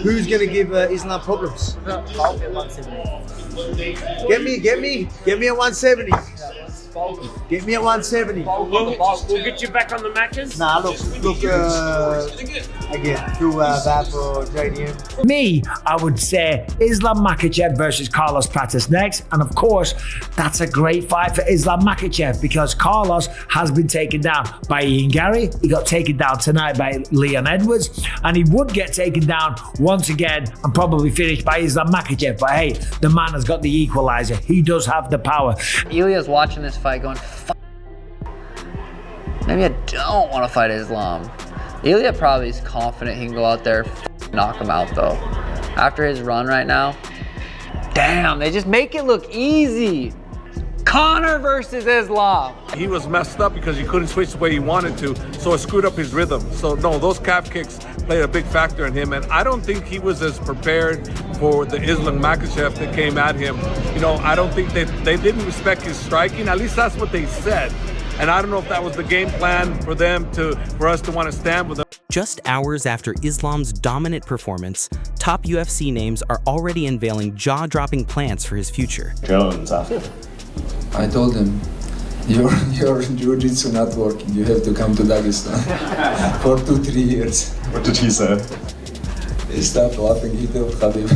Who's going to give Islam problems? Get me at 170. Get me at 170. We'll get you back on the matches. Nah, look, again, too bad for JDM. Me, I would say Islam Makhachev versus Carlos Pratis next. And of course, that's a great fight for Islam Makhachev because Carlos has been taken down by Ian Gary. He got taken down tonight by Leon Edwards. And he would get taken down once again and probably finished by Islam Makhachev. But hey, the man has got the equalizer. He does have the power. Ilya's watching this fight going, maybe I don't want to fight Islam. Ilya probably is confident he can go out there, knock him out though. After his run right now, damn, they just make it look easy. Conor versus Islam. He was messed up because he couldn't switch the way he wanted to, so it screwed up his rhythm. So no, those calf kicks played a big factor in him, and I don't think he was as prepared for the Islam Makhachev that came at him. You know, I don't think they didn't respect his striking. At least that's what they said. And I don't know if that was the game plan for them for us to want to stand with them. Just hours after Islam's dominant performance, top UFC names are already unveiling jaw-dropping plans for his future. Jones after. I told him, your jiu-jitsu not working. You have to come to Dagestan for 2-3 years. What did he say? He stopped laughing. He told Khabib,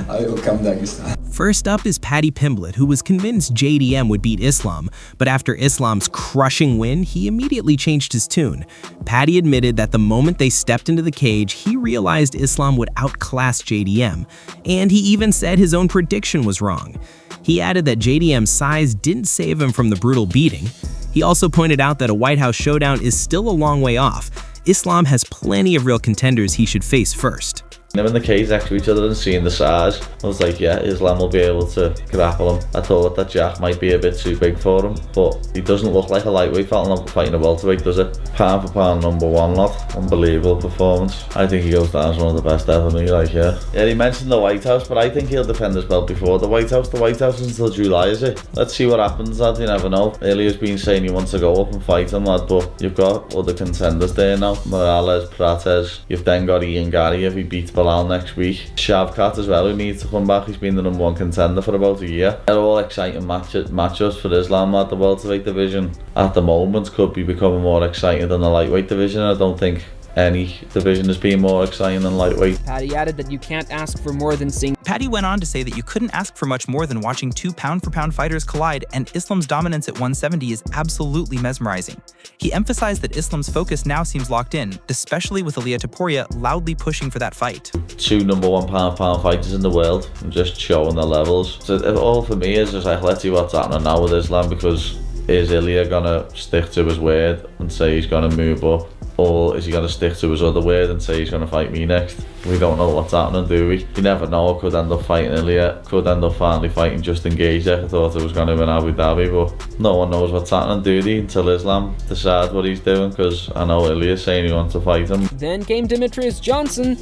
I will come Dagestan. First up is Paddy Pimblett, who was convinced JDM would beat Islam, but after Islam's crushing win, he immediately changed his tune. Paddy admitted that the moment they stepped into the cage, he realized Islam would outclass JDM, and he even said his own prediction was wrong. He added that JDM's size didn't save him from the brutal beating. He also pointed out that a White House showdown is still a long way off. Islam has plenty of real contenders he should face first. Them in the cage next to each other and seeing the size, I was like, yeah, Islam will be able to grapple him. I thought that Jack might be a bit too big for him, but he doesn't look like a lightweight fighting a welterweight, does it? Pound for pound #1 lot, unbelievable performance. I think he goes down as one of the best ever, me, like, yeah. Yeah, he mentioned the White House, but I think he'll defend his belt before the White House. The White House is until July, is it? Let's see what happens, lad, you never know. Ilya's been saying he wants to go up and fight him, lad, but you've got other contenders there now. Morales, Prates, you've then got Ian Gary if he beats Bilal next week. Shavkat as well, who needs to come back. He's been the #1 contender for about a year. They're all exciting matchups for Islam at the welterweight division. At the moment, could be becoming more exciting than the lightweight division. I don't think any division has been more exciting than lightweight. Paddy added that you can't ask for more than seeing. Paddy went on to say that you couldn't ask for much more than watching two pound-for-pound fighters collide, and Islam's dominance at 170 is absolutely mesmerizing. He emphasized that Islam's focus now seems locked in, especially with Ilia Topuria loudly pushing for that fight. Two #1 pound-for-pound fighters in the world, and just showing their levels. So all for me is just like, let's see what's happening now with Islam, because is Ilia gonna stick to his word and say he's gonna move up? Or is he going to stick to his other word and say he's going to fight me next? We don't know what's happening, do we? You never know. I could end up fighting Ilya. Could end up finally fighting Justin Gaethje. I thought it was going to be in Abu Dhabi, but no one knows what's happening, do they? Until Islam decides what he's doing, because I know Ilya's saying he wants to fight him. Then came Demetrius Johnson.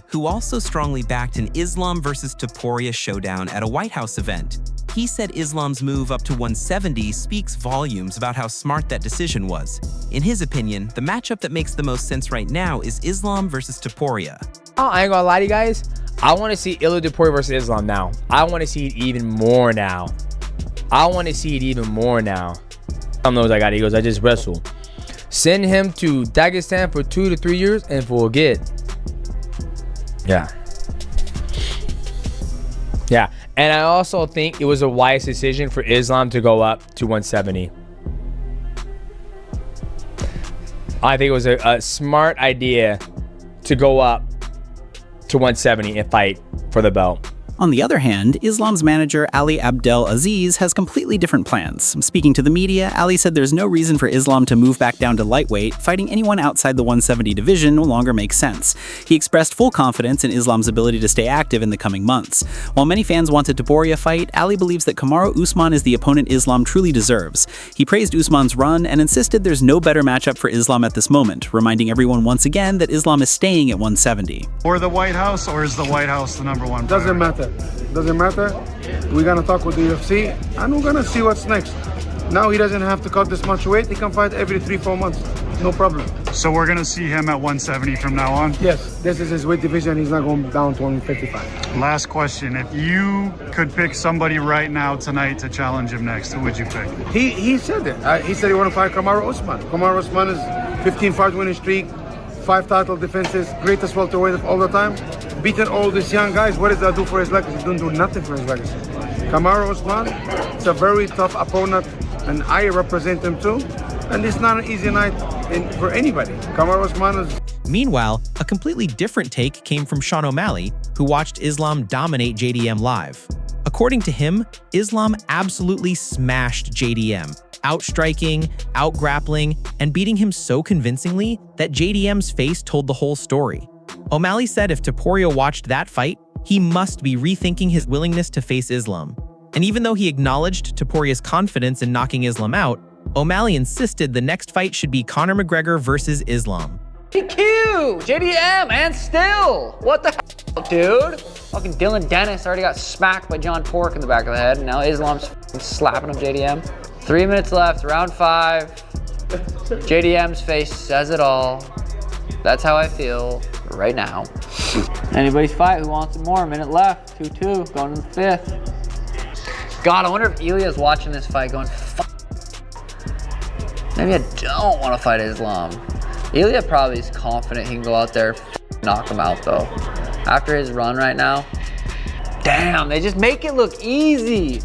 Who also strongly backed an Islam versus Topuria showdown at a White House event. He said Islam's move up to 170 speaks volumes about how smart that decision was. In his opinion, the matchup that makes the most sense right now is Islam versus Topuria. Oh, I ain't gonna lie to you guys. I want to see Ilia Topuria versus Islam now. I want to see it even more now. Tom knows I got egos. I just wrestle. Send him to Dagestan for 2 to 3 years and forget. Yeah. And I also think it was a wise decision for Islam to go up to 170. I think it was a smart idea to go up to 170 and fight for the belt. On the other hand, Islam's manager Ali Abdel Aziz has completely different plans. Speaking to the media, Ali said there's no reason for Islam to move back down to lightweight. Fighting anyone outside the 170 division no longer makes sense. He expressed full confidence in Islam's ability to stay active in the coming months. While many fans want a Topuria fight, Ali believes that Kamaru Usman is the opponent Islam truly deserves. He praised Usman's run and insisted there's no better matchup for Islam at this moment, reminding everyone once again that Islam is staying at 170. Or the White House, or is the White House the #1? Doesn't matter. We're gonna talk with the UFC and we're gonna see what's next. Now he doesn't have to cut this much weight. He can fight every 3-4 months. no problem. So we're gonna see him at 170 from now on? Yes, this is his weight division. He's not going down to 155. Last question. If you could pick somebody right now tonight to challenge him next, who would you pick? He said it. He said he want to fight Kamaru Usman. Kamaru Usman is 15 fight winning streak, 5 title defenses, greatest welterweight of all the time. Beating all these young guys. What does that do for his legacy? He don't do nothing for his legacy. Kamaru Usman, it's a very tough opponent, and I represent him too. And it's not an easy night for anybody. Conor is... Meanwhile, a completely different take came from Sean O'Malley, who watched Islam dominate JDM live. According to him, Islam absolutely smashed JDM, outstriking, outgrappling, and beating him so convincingly that JDM's face told the whole story. O'Malley said if Topuria watched that fight, he must be rethinking his willingness to face Islam. And even though he acknowledged Topuria's confidence in knocking Islam out, O'Malley insisted the next fight should be Conor McGregor versus Islam. DQ! JDM, and still! What the hell, dude? Fucking Dylan Dennis already got smacked by John Pork in the back of the head, and now Islam's slapping him, JDM. 3 minutes left, round 5. JDM's face says it all. That's how I feel right now. Anybody's fight, who wants more? A minute left, 2-2, going to the 5th. God, I wonder if Ilya's watching this fight going, fuck. Maybe I don't want to fight Islam. Ilya probably is confident he can go out there and knock him out though. After his run right now, damn, they just make it look easy.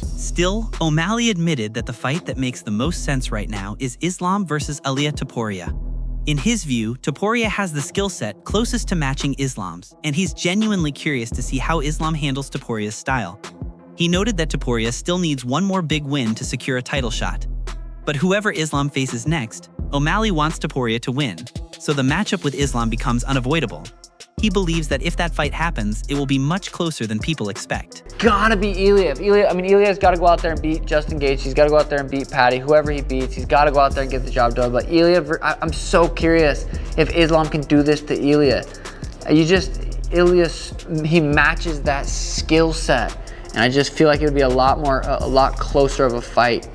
Still, O'Malley admitted that the fight that makes the most sense right now is Islam versus Ilia Topuria. In his view, Topuria has the skill set closest to matching Islam's, and he's genuinely curious to see how Islam handles Topuria's style. He noted that Topuria still needs one more big win to secure a title shot. But whoever Islam faces next, O'Malley wants Topuria to win, so the matchup with Islam becomes unavoidable. He believes that if that fight happens, it will be much closer than people expect. Gotta be Ilya. Ilya's gotta go out there and beat Justin Gaethje. He's gotta go out there and beat Paddy. Whoever he beats, he's gotta go out there and get the job done. But Ilya, I'm so curious if Islam can do this to Ilya. Ilya, he matches that skill set. And I just feel like it would be a lot closer of a fight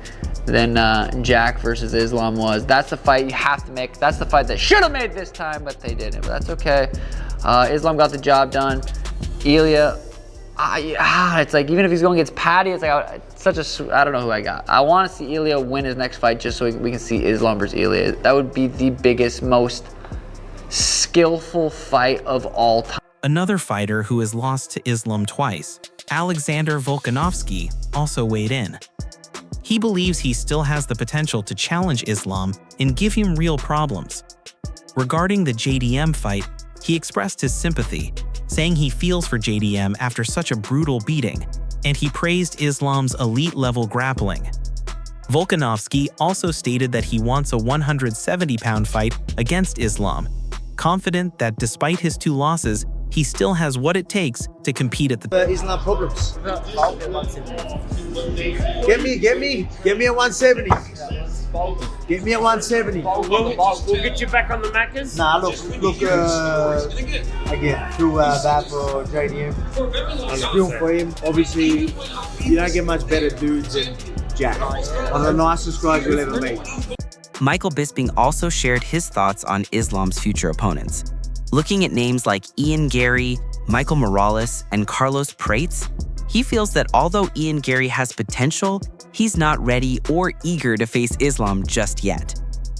than Jack versus Islam was. That's the fight you have to make. That's the fight they should have made this time, but they didn't. But that's okay. Islam got the job done. Ilya, it's like even if he's going against Paddy, it's like I don't know who I got. I want to see Ilya win his next fight just so we can see Islam versus Ilya. That would be the biggest, most skillful fight of all time. Another fighter who has lost to Islam twice, Alexander Volkanovski, also weighed in. He believes he still has the potential to challenge Islam and give him real problems. Regarding the JDM fight, he expressed his sympathy, saying he feels for JDM after such a brutal beating, and he praised Islam's elite-level grappling. Volkanovski also stated that he wants a 170-pound fight against Islam, confident that despite his 2 losses, he still has what it takes to compete at the Islam problems. Get me a 170. Get me a 170. We'll get you back on the Maccas. Nah, look again, too bad for JDM. I feel for him. Obviously, you don't get much better dudes than Jack. One of the nicest guys you'll ever meet. Michael Bisping also shared his thoughts on Islam's future opponents. Looking at names like Ian Gary, Michael Morales, and Carlos Prates, he feels that although Ian Gary has potential, he's not ready or eager to face Islam just yet.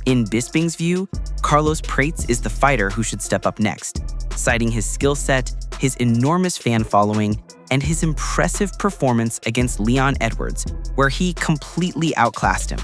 In Bisping's view, Carlos Prates is the fighter who should step up next, citing his skill set, his enormous fan following, and his impressive performance against Leon Edwards, where he completely outclassed him.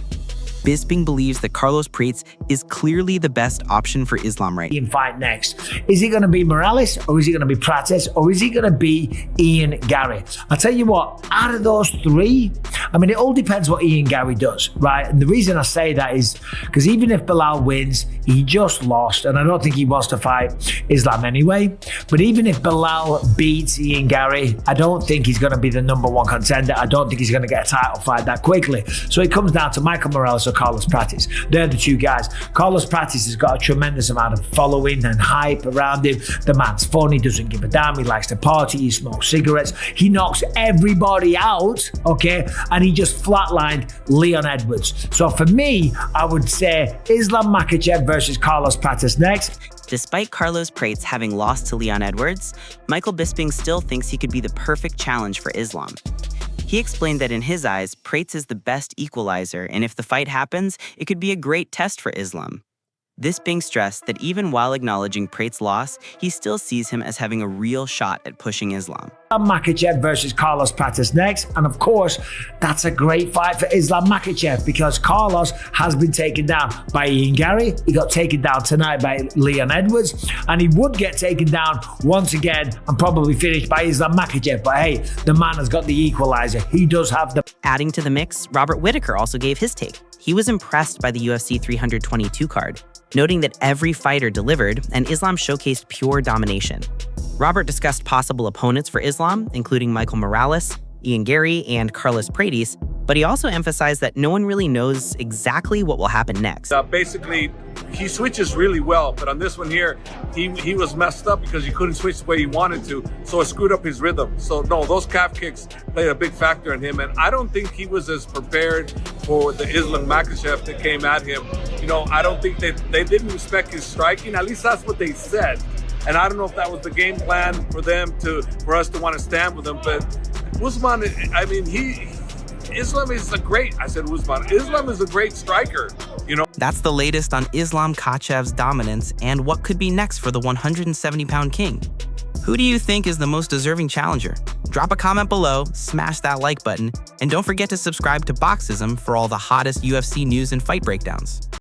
Bisping believes that Carlos Prates is clearly the best option for Islam right now. Fight next. Is he going to be Morales, or is he going to be Prates, or is he going to be Ian Gary? I'll tell you what, out of those 3, it all depends what Ian Gary does, right? And the reason I say that is because even if Bilal wins, he just lost, and I don't think he wants to fight Islam anyway. But even if Bilal beats Ian Gary, I don't think he's going to be the #1 contender. I don't think he's going to get a title fight that quickly. So it comes down to Michael Morales also Carlos Pratis. They're the two guys. Carlos Pratis has got a tremendous amount of following and hype around him. The man's fun, he doesn't give a damn, he likes to party, he smokes cigarettes, he knocks everybody out, okay? And he just flatlined Leon Edwards. So for me, I would say Islam Makhachev versus Carlos Pratis next. Despite Carlos Prates having lost to Leon Edwards, Michael Bisping still thinks he could be the perfect challenge for Islam. He explained that in his eyes, Prates is the best equalizer, and if the fight happens, it could be a great test for Islam. This being stressed that even while acknowledging Prates' loss, he still sees him as having a real shot at pushing Islam. Makhachev versus Carlos Pratis next, and of course, that's a great fight for Islam Makhachev because Carlos has been taken down by Ian Gary, he got taken down tonight by Leon Edwards, and he would get taken down once again and probably finished by Islam Makhachev, but hey, the man has got the equalizer, he does have the... Adding to the mix, Robert Whittaker also gave his take. He was impressed by the UFC 322 card, noting that every fighter delivered and Islam showcased pure domination. Robert discussed possible opponents for Islam, including Michael Morales, Ian Gary, and Carlos Prates, but he also emphasized that no one really knows exactly what will happen next. Basically, he switches really well, but on this one here, he was messed up because he couldn't switch the way he wanted to, so it screwed up his rhythm. So no, those calf kicks played a big factor in him, and I don't think he was as prepared for the Islam Makhachev that came at him. You know, I don't think they didn't respect his striking, at least that's what they said. And I don't know if that was the game plan for them for us to want to stand with him, but Usman, I mean, Islam is Islam is a great striker, you know. That's the latest on Islam Makhachev's dominance and what could be next for the 170-pound king. Who do you think is the most deserving challenger? Drop a comment below, smash that like button, and don't forget to subscribe to Boxism for all the hottest UFC news and fight breakdowns.